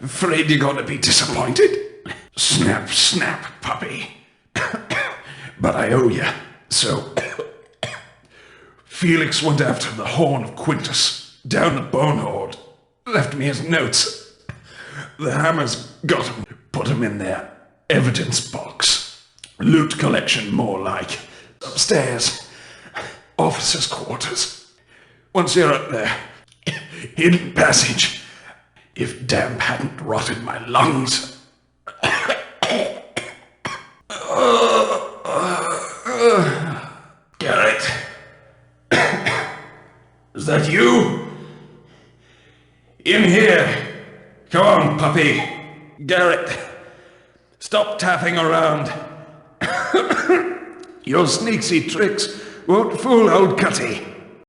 Afraid you're gonna be disappointed? Snap, snap, puppy. But I owe you, so... Felix went after the horn of Quintus, down the bone hoard. Left me his notes. The hammers got him, put him in their evidence box. Loot collection, more like. Upstairs. Officers' quarters. Once you're up there, hidden passage. If damp hadn't rotted my lungs. Garrett? Is that you? In here. Come on, puppy. Garrett, stop tapping around. Your sneaky tricks won't fool old Cutty.